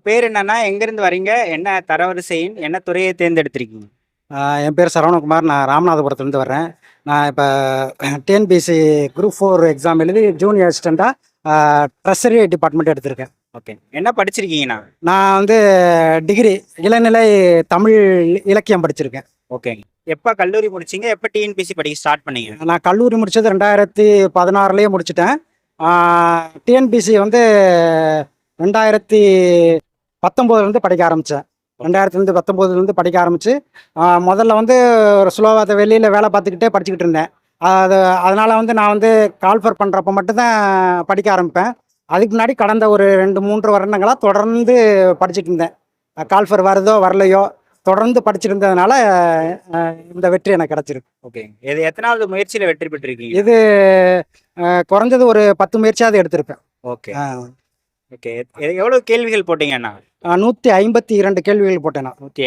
பேர் என்னன்னா? எங்கேருந்து வரீங்க? என்ன தரவரிசையின் என்ன துறையை தேர்ந்தெடுத்திருக்கீங்க? என் பேர் சரவணகுமார். நான் ராமநாதபுரத்துலேருந்து வர்றேன். நான் இப்போ டிஎன்பிஎஸ்சி குரூப் 4 எக்ஸாம் எழுதி ஜூனியர் அசிஸ்டண்ட்டாக ட்ரெஸரி டிபார்ட்மெண்ட் எடுத்திருக்கேன். ஓகே. என்ன படிச்சிருக்கீங்கண்ணா? நான் வந்து டிகிரி இளநிலை தமிழ் இலக்கியம் படிச்சிருக்கேன். ஓகேங்க. எப்போ கல்லூரி முடிச்சீங்க? எப்போ டிஎன்பிஎஸ்சி படிக்க ஸ்டார்ட் பண்ணீங்க? நான் கல்லூரி முடித்தது 2016 முடிச்சிட்டேன். டிஎன்பிஎஸ்சி வந்து 2019 படிக்க ஆரம்பித்தேன். 2019 படிக்க ஆரம்பித்து முதல்ல வந்து ஒரு ஸ்லோவாக வெளியில் வேலை பார்த்துக்கிட்டே படிச்சுக்கிட்டு இருந்தேன். அதனால் வந்து நான் வந்து கால்ஃபர் பண்ணுறப்ப மட்டும்தான் படிக்க ஆரம்பிப்பேன். அதுக்கு முன்னாடி கடந்த ஒரு 2-3 வருடங்களாக தொடர்ந்து படிச்சுட்டு இருந்தேன். கால்ஃபர் வருதோ வரலையோ தொடர்ந்து படிச்சுட்டு இருந்ததுனால இந்த வெற்றி எனக்கு கிடச்சிருக்கு. ஓகே. இது எத்தனாவது முயற்சியில் வெற்றி பெற்றிருக்கீங்க? இது குறைஞ்சது ஒரு 10 முயற்சியாவது எடுத்திருப்பேன். ஓகே. ஓகே. எவ்வளோ கேள்விகள் போட்டீங்கண்ணா? 152 கேள்விகள் போட்டேன் நான். ஓகே.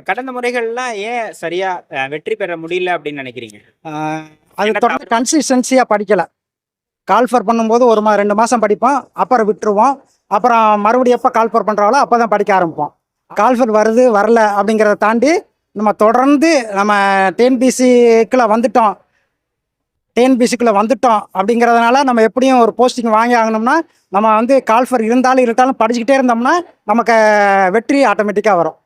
கடந்த முறைகள்லாம் ஏன் சரியா வெற்றி பெற முடியல அப்படின்னு நினைக்கிறீங்க? அது தொடர்ந்து கன்சிஸ்டன்சியாக படிக்கலை. கால்ஃபர் பண்ணும்போது 2 மாதம் படிப்போம், அப்புறம் விட்டுருவோம். அப்புறம் மறுபடியும் எப்போ கால்ஃபர் பண்ணுறாங்களோ அப்போ தான் படிக்க ஆரம்பிப்போம். கால்ஃபர் வருது வரல அப்படிங்கிறத தாண்டி நம்ம தொடர்ந்து நம்ம டிஎன்பிஎஸ்சிக்குள்ளே வந்துட்டோம் அப்படிங்கிறதுனால நம்ம எப்படியும் ஒரு போஸ்டிங் வாங்கி ஆகணும்னா நம்ம வந்து கால்ஃபர் இருந்தாலும் படிச்சுக்கிட்டே இருந்தோம்னா நமக்கு வெற்றி ஆட்டோமேட்டிக்காக வரும்.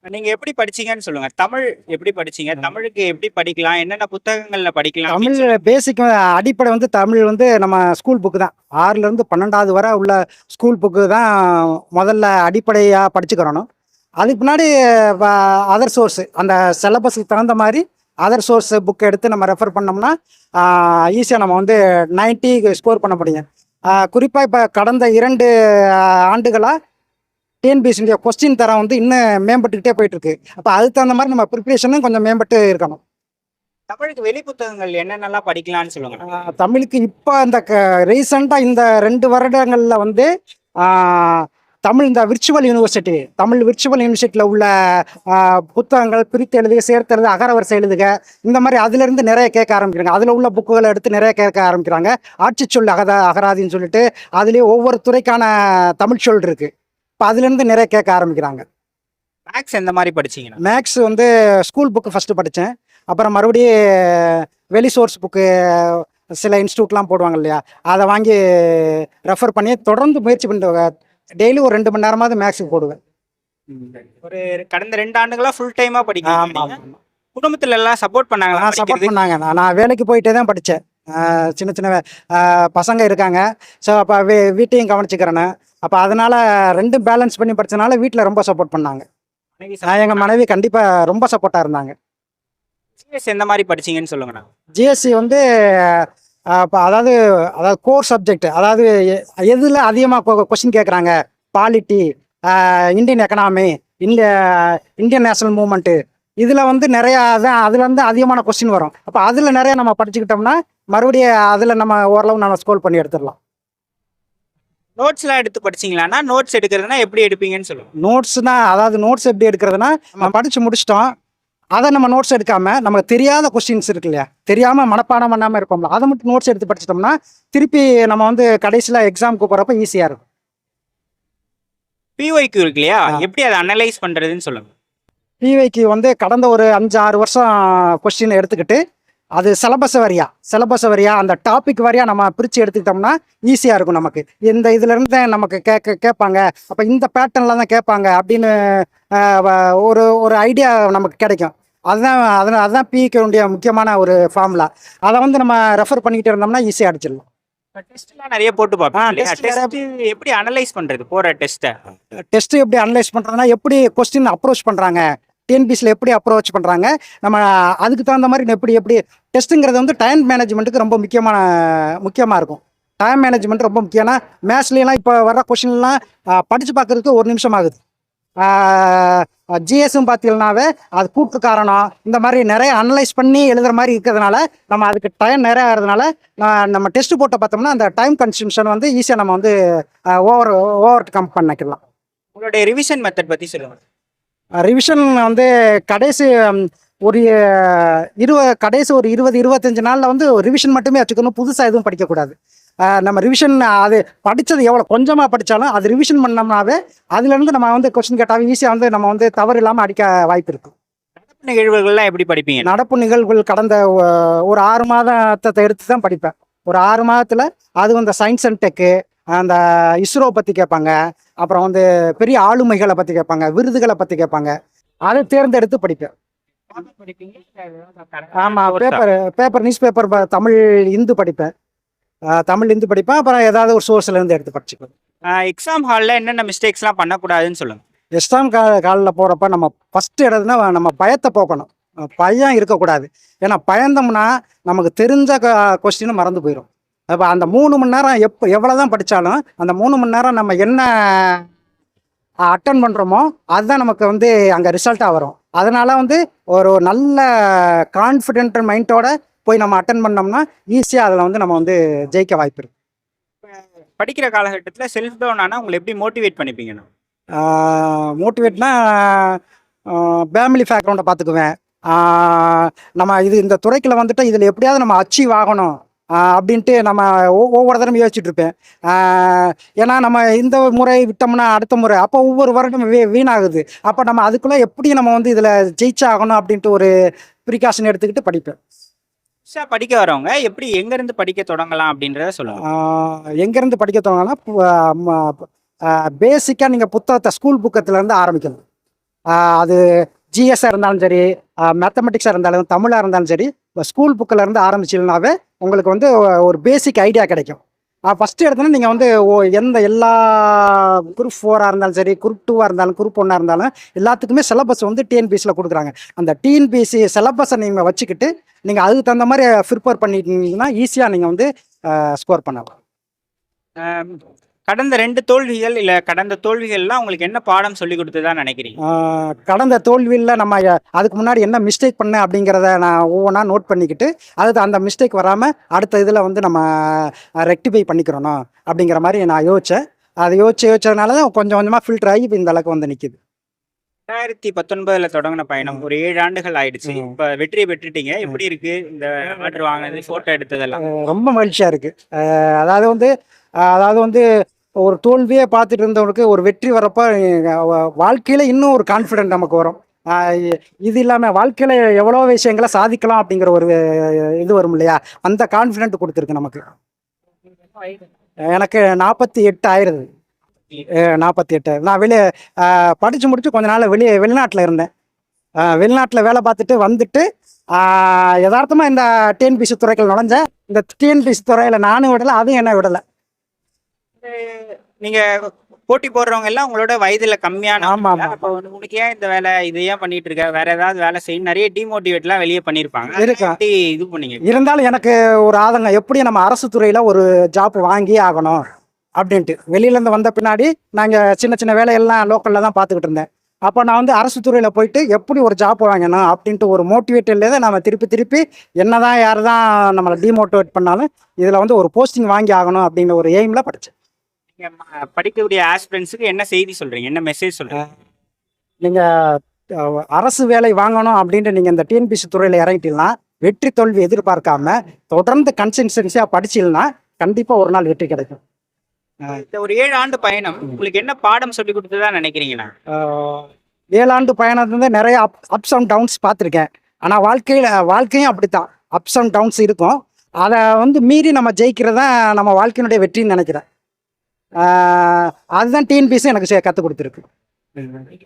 நீங்கள் எப்படி படிச்சீங்கன்னு சொல்லுங்கள். தமிழ் எப்படி படிச்சீங்க? தமிழுக்கு எப்படி படிக்கலாம்? என்னென்ன புத்தகங்களில் படிக்கலாம்? தமிழ் பேசிக் அடிப்படை வந்து தமிழ் வந்து நம்ம ஸ்கூல் புக்கு தான். 6லேருந்து 12வது வரை உள்ள ஸ்கூல் புக்கு தான் முதல்ல அடிப்படையாக படிச்சுக்கிறணும். அதுக்கு முன்னாடி அதர் சோர்ஸு அந்த சிலபஸுக்கு தகுந்த மாதிரி அதர் சோர்ஸ் புக் எடுத்து நம்ம ரெஃபர் பண்ணோம்னா ஈஸியாக நம்ம வந்து 90 ஸ்கோர் பண்ண முடியும். குறிப்பாக இப்போ கடந்த 2 ஆண்டுகளாக டிஎன்பிஎஸ்சியுடைய கொஸ்டின் தரம் வந்து இன்னும் மேம்பட்டுக்கிட்டே போயிட்டுருக்கு. அப்போ அதுக்கு தகுந்த மாதிரி நம்ம ப்ரிப்ரேஷனும் கொஞ்சம் மேம்பட்டு இருக்கணும். தமிழுக்கு வெளி புத்தகங்கள் என்னென்னலாம் படிக்கலாம்னு சொல்லுங்கள். தமிழுக்கு இப்போ இந்த ரீசெண்டாக இந்த 2 வருடங்களில் வந்து இந்த தமிழ் விர்ச்சுவல் யூனிவர்சிட்டியில் உள்ள புத்தகங்கள் பிரித்து எழுதுக, சேர்த்து எழுதுக, அகரவரிசை எழுதுக, இந்த மாதிரி அதிலிருந்து நிறைய கேட்க ஆரம்பிக்கிறாங்க. அதில் உள்ள புக்குகளை எடுத்து நிறைய கேட்க ஆரம்பிக்கிறாங்க. ஆட்சி சொல் அகராதின்னு சொல்லிட்டு அதுலேயே ஒவ்வொரு துறைக்கான தமிழ் சொல் இருக்குது. இப்போ அதுலேருந்து நிறைய கேட்க ஆரம்பிக்கிறாங்க. மேக்ஸ் எந்த மாதிரி படிச்சிங்கன்னா? மேக்ஸ் வந்து ஸ்கூல் புக்கு ஃபஸ்ட்டு படித்தேன். அப்புறம் மறுபடியும் வெளி சோர்ஸ் புக்கு சில இன்ஸ்டியூட்லாம் போடுவாங்க இல்லையா, அதை வாங்கி ரெஃபர் பண்ணி தொடர்ந்து முயற்சி பண்ணிட்டு டெய்லி ஒரு 2 மணி நேரமாவது மேக்ஸுக்கு போடுவேன். ஒரு கடந்த 2 ஆண்டுகளாக ஃபுல் டைமாக படிக்கிறேன். குடும்பத்தில் எல்லாம் சப்போர்ட் பண்ணாங்களா? சப்போர்ட் பண்ணாங்க. நான் வேலைக்கு போயிட்டே தான் படித்தேன். சின்ன பசங்க இருக்காங்க. ஸோ அப்போ வீட்டையும் கவனிச்சுக்கிறேன்னு. அப்போ அதனால் 2 பேலன்ஸ் பண்ணி படித்தனால வீட்டில் ரொம்ப சப்போர்ட் பண்ணாங்க. எங்கள் மனைவி கண்டிப்பாக ரொம்ப சப்போர்ட்டாக இருந்தாங்க. ஜிஎஸ் எந்த மாதிரி படிச்சிங்கன்னு சொல்லுங்கண்ணா. ஜிஎஸ்சி வந்து அதாவது கோர் சப்ஜெக்ட், அதாவது எதில் அதிகமாக கொஸ்டின் கேட்குறாங்க, polity, Indian economy, Indian national movement, இதில் வந்து நிறையா தான் அதில் வந்து அதிகமான கொஸ்டின் வரும். அப்போ அதில் நிறையா நம்ம படிச்சுக்கிட்டோம்னா மறுபடியும் அதில் நம்ம ஓரளவு நம்ம ஸ்கோர் பண்ணி எடுத்துடலாம். நோட்ஸ்லாம் எடுத்து படிச்சிங்களாண்ணா? நோட்ஸ் எடுக்கிறதுனா எப்படி எடுப்பீங்கன்னு சொல்லுங்கள். நோட்ஸ் எப்படி எடுக்கிறதுனா, நம்ம படித்து முடிச்சிட்டோம், அதை நம்ம நோட்ஸ் எடுக்காமல் நமக்கு தெரியாத கொஸ்டின்ஸ் இருக்கு இல்லையா, தெரியாமல் மனப்பாடம் பண்ணாமல் இருப்போம்ல, அதை மட்டும் நோட்ஸ் எடுத்து படிச்சிட்டோம்னா திருப்பி நம்ம வந்து கடைசியில் எக்ஸாமுக்கு போகிறப்ப ஈஸியாக இருக்கும். பிஒய்க்கு இருக்கு இல்லையா, எப்படி அதை அனலைஸ் பண்ணுறதுன்னு சொல்லுங்கள். பிஒய்க்கு வந்து கடந்த ஒரு 5-6 வருஷம் கொஸ்டின் எடுத்துக்கிட்டு அது சிலபஸ் வரியா அந்த டாபிக் வரியா நம்ம பிரித்து எடுத்துக்கிட்டோம்னா ஈஸியாக இருக்கும். நமக்கு இந்த இதுலேருந்து நமக்கு கேட்பாங்க, அப்போ இந்த பேட்டர்னில் தான் கேட்பாங்க அப்படின்னு ஒரு ஐடியா நமக்கு கிடைக்கும். அதுதான் பிஇக்கு முக்கியமான ஒரு ஃபார்முலா. அதை வந்து நம்ம ரெஃபர் பண்ணிக்கிட்டு இருந்தோம்னா ஈஸியாக அடிச்சிடலாம். டெஸ்ட்லாம் நிறைய போட்டு பார்ப்பேன். எப்படி அனலைஸ் பண்ணுறது போகிற டெஸ்ட்டு எப்படி அனலைஸ் பண்ணுறதுனா, எப்படி கொஸ்டின் அப்ரோச் பண்ணுறாங்க, டிஎன்பிஎஸ்சியில் எப்படி அப்ரோச் பண்ணுறாங்க, நம்ம அதுக்கு தகுந்த மாதிரி எப்படி டெஸ்ட்டுங்கிறது வந்து டைம் மேனேஜ்மெண்ட்டுக்கு ரொம்ப முக்கியமாக இருக்கும். டைம் மேனேஜ்மெண்ட் ரொம்ப முக்கியம்னா, மேத்ஸ்லாம் இப்போ வர்ற கொஸ்டின்லாம் படித்து பார்க்குறதுக்கு 1 நிமிஷம் ஆகுது. ஜிஎஸும் பார்த்தீங்கன்னாவே அது கூட்டு காரணம் இந்த மாதிரி நிறைய அனலைஸ் பண்ணி எழுதுகிற மாதிரி இருக்கிறதுனால நம்ம அதுக்கு டைம் நிறைய ஆகிறதுனால நம்ம டெஸ்ட் போட்டு பார்த்தோம்னா அந்த டைம் கன்சம்ஷன் வந்து ஈஸியாக நம்ம வந்து ஓவர் கம் பண்ணிக்கலாம். உங்களுடைய ரிவிஷன் மெத்தட் பற்றி சொல்லுங்கள். ரிவிஷன் வந்து கடைசி ஒரு 20-25 நாளில் வந்து ரிவிஷன் மட்டுமே வச்சுக்கணும், புதுசாக எதுவும் படிக்கக்கூடாது. நம்ம ரிவிஷன் அது படித்தது எவ்வளோ கொஞ்சமாக படித்தாலும் அது ரிவிஷன் பண்ணோம்னாவே அதுலேருந்து நம்ம வந்து கொஸ்டின் கேட்டாவே ஈஸியாக வந்து நம்ம வந்து தவறு இல்லாமல் அடிக்க வாய்ப்பு இருக்குது. நிகழ்வுகள்லாம் எப்படி படிப்பீங்க? நடப்பு நிகழ்வுகள் கடந்த ஒரு 6 மாதத்தை எடுத்து தான் படிப்பேன். ஒரு 6 மாதத்தில் அது வந்து சயின்ஸ் அண்ட் டெக்கு, அந்த இஸ்ரோ பற்றி கேட்பாங்க, அப்புறம் வந்து பெரிய ஆளுமைகளை பற்றி கேட்பாங்க, விருதுகளை பற்றி கேட்பாங்க. அதை தேர்ந்தெடுத்து படிப்பேன். ஆமாம், paper news paper Tamil Hindu படிப்பேன். அப்புறம் ஏதாவது ஒரு சோர்ஸ்லேருந்து எடுத்து படிச்சுக்குவேன். எக்ஸாம் ஹாலில் என்னென்ன மிஸ்டேக்ஸ்லாம் பண்ணக்கூடாதுன்னு சொல்லுங்கள். எக்ஸாம் காலில் போகிறப்ப நம்ம ஃபஸ்ட்டு எடுத்துனா நம்ம பயத்தை போக்கணும். பயம் இருக்கக்கூடாது. ஏன்னா பயந்தோம்னா நமக்கு தெரிஞ்ச கொஸ்டினும் மறந்து போயிடும். அப்போ அந்த 3 மணி நேரம் எவ்வளோ தான் படித்தாலும் அந்த 3 மணி நேரம் நம்ம என்ன அட்டன் பண்ணுறோமோ அதுதான் நமக்கு வந்து அங்கே ரிசல்ட்டாக வரும். அதனால் வந்து ஒரு நல்ல கான்ஃபிடென்ட் மைண்டோட போய் நம்ம அட்டன் பண்ணோம்னா ஈஸியாக அதில் வந்து நம்ம வந்து ஜெயிக்க வாய்ப்பு இருக்குது. படிக்கிற காலகட்டத்தில் செல்ஃப் டவுன் ஆனால் உங்களை எப்படி மோட்டிவேட் பண்ணிப்பீங்கண்ணா? மோட்டிவேட்னா ஃபேமிலி பேக்ரவுண்டை பார்த்துக்குவேன். நம்ம இந்த துறைக்குள்ள வந்துட்டு இதில் எப்படியாவது நம்ம அச்சீவ் ஆகணும் அப்படின்ட்டு நம்ம ஒவ்வொரு தடவை யோசிச்சுட்டு இருப்பேன். ஏன்னா நம்ம இந்த முறை விட்டோம்னா அடுத்த முறை அப்போ ஒவ்வொரு வருடம் வீணாகுது. அப்போ நம்ம அதுக்குள்ளே எப்படி நம்ம வந்து இதில் ஜெயிச்சாகணும் அப்படின்ட்டு ஒரு ப்ரிகாஷன் எடுத்துக்கிட்டு படிப்பேன். சார், படிக்க வரவங்க எப்படி எங்கேருந்து படிக்க தொடங்கலாம் அப்படின்றத சொல்லுவாங்க. எங்கேருந்து படிக்க தொடங்கலாம்? பேசிக்காக நீங்கள் புத்தகத்தை ஸ்கூல் புக்கத்துலேருந்து ஆரம்பிக்கணும். அது ஜிஎஸ்ஸாக இருந்தாலும் சரி, மேத்தமெட்டிக்ஸாக இருந்தாலும், தமிழாக இருந்தாலும் சரி, ஸ்கூல் புக்கில் இருந்து ஆரம்பிச்சிங்கனாவே உங்களுக்கு வந்து ஒரு பேசிக் ஐடியா கிடைக்கும். ஃபஸ்ட்டு எடுத்தோன்னா நீங்கள் வந்து எல்லா குரூப் 4ஆக இருந்தாலும் சரி, குரூப் 2ஆக இருந்தாலும், குரூப் 1ஆக இருந்தாலும் எல்லாத்துக்குமே சிலபஸ் வந்து டிஎன்பிஎஸ்சியில் கொடுக்குறாங்க. அந்த டிஎன்பிஎஸ்சி சிலபஸை நீங்கள் வச்சுக்கிட்டு நீங்கள் அதுக்கு தகுந்த மாதிரி ப்ரிப்பேர் பண்ணிட்டீங்கன்னா ஈஸியாக நீங்கள் வந்து ஸ்கோர் பண்ணலாம். கடந்த 2 தோல்விகள் இல்லை கடந்த தோல்விகள்லாம் உங்களுக்கு என்ன பாடம் சொல்லி கொடுத்துதான் நினைக்கிறீங்க? கடந்த தோல்வியில் நம்ம அதுக்கு முன்னாடி என்ன மிஸ்டேக் பண்ணேன் அப்படிங்கிறத நான் ஒவ்வொன்றா நோட் பண்ணிக்கிட்டு அந்த மிஸ்டேக் வராமல் அடுத்த இதில் வந்து நம்ம ரெக்டிஃபை பண்ணிக்கிறணும் அப்படிங்கிற மாதிரி நான் யோசித்தேன். அதை யோசிச்சதுனால தான் கொஞ்சம் கொஞ்சமாக ஃபில்டர் ஆகி இப்போ இந்த அளவுக்கு வந்து நிற்கிது. 2019 தொடங்கின பயணம் ஒரு 7 ஆண்டுகள் ஆயிடுச்சு. இப்போ வெற்றியை பெற்றுட்டீங்க. எப்படி இருக்கு இந்த ஆர்டர் வாங்கினது, ஃபோட்டோ எடுத்ததெல்லாம்? ரொம்ப மகிழ்ச்சியாக இருக்குது. அதாவது வந்து ஒரு தோல்வியே பார்த்துட்டு இருந்தவனுக்கு ஒரு வெற்றி வரப்போ வாழ்க்கையில் இன்னும் ஒரு கான்ஃபிடென்ட் நமக்கு வரும். இது இல்லாமல் வாழ்க்கையில் எவ்வளோ விஷயங்களை சாதிக்கலாம் அப்படிங்கிற ஒரு இது வரும் இல்லையா, அந்த கான்ஃபிடென்ட் கொடுத்துருக்கு நமக்கு. எனக்கு 48 ஆயிடுது. 48. நான் படித்து முடிச்சு கொஞ்ச நாள் வெளிநாட்டில் இருந்தேன். வெளிநாட்டில் வேலை பார்த்துட்டு வந்துட்டு யதார்த்தமாக இந்த டிஎன்பிஎஸ்சி துறைகள் நுழைஞ்சேன். இந்த டிஎன்பிஎஸ்சி துறையில் நானும் விடலை, அதுவும் என்ன விடலை. நீங்க போட்டி போடுறவங்க எல்லாம் உங்களோட வயதுல கம்மியான. ஆமா ஆமா. அப்போ உனக்கு ஏன் இந்த வேலை, இது ஏன் பண்ணிட்டு இருக்க, வேற ஏதாவது வேலை செய்யணும், நிறைய டிமோட்டிவேட்லாம் வெளியே பண்ணியிருப்பாங்க. இது பண்ணீங்க. இருந்தாலும் எனக்கு ஒரு ஆதங்கம், எப்படி நம்ம அரசு துறையில ஒரு ஜாப் வாங்கி ஆகணும் அப்படின்ட்டு. வெளியிலேருந்து வந்த பின்னாடி நாங்கள் சின்ன சின்ன வேலையெல்லாம் லோக்கலில் தான் பார்த்துக்கிட்டு இருந்தேன். அப்போ நான் வந்து அரசு துறையில் போயிட்டு எப்படி ஒரு ஜாப் வாங்கணும் அப்படின்ட்டு ஒரு மோட்டிவேட்டில் நம்ம திருப்பி என்னதான் யார் தான் நம்மளை டிமோட்டிவேட் பண்ணாலும் இதில் வந்து ஒரு போஸ்டிங் வாங்கி ஆகணும் அப்படிங்கிற ஒரு எய்மில் படித்தேன். படிக்கக்கூடிய ஆஸ்பிரண்ட்ஸுக்கு என்ன செய்தி சொல்றீங்க, என்ன மெசேஜ் சொல்றீங்க? நீங்கள் அரசு வேலை வாங்கணும் அப்படின்ட்டு நீங்கள் இந்த டிஎன்பிஎஸ்சி துறையில் இறங்கிட்டீங்கன்னா வெற்றி தோல்வி எதிர்பார்க்காம தொடர்ந்து கன்சிஸ்டன்சியாக படிச்சிங்கன்னா கண்டிப்பாக ஒரு நாள் வெற்றி கிடைக்கும். இந்த ஒரு 7 ஆண்டு பயணம் உங்களுக்கு என்ன பாடம் சொல்லி கொடுத்துதான் நினைக்கிறீங்களா? 7 ஆண்டு பயணத்துல நிறைய அப்ஸ் அண்ட் டவுன்ஸ் பார்த்துருக்கேன். ஆனால் வாழ்க்கையும் அப்படித்தான், அப்ஸ் அண்ட் டவுன்ஸ் இருக்கும். அதை வந்து மீறி நம்ம ஜெயிக்கிறதான் நம்ம வாழ்க்கையினுடைய வெற்றின்னு நினைக்கிறேன். அதுதான் டிஎன்பிஎஸ்சி எனக்கு கற்றுக் கொடுத்துருக்கு.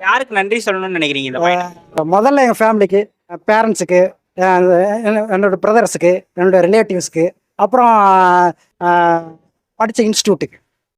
யாருக்கு நன்றி சொல்லணும்னு நினைக்கிறீங்க? முதல்ல எங்கள் ஃபேமிலிக்கு, பேரண்ட்ஸுக்கு, என்னோட பிரதர்ஸுக்கு, என்னோட ரிலேட்டிவ்ஸ்க்கு, அப்புறம் படித்த இன்ஸ்டியூட்டுக்கு.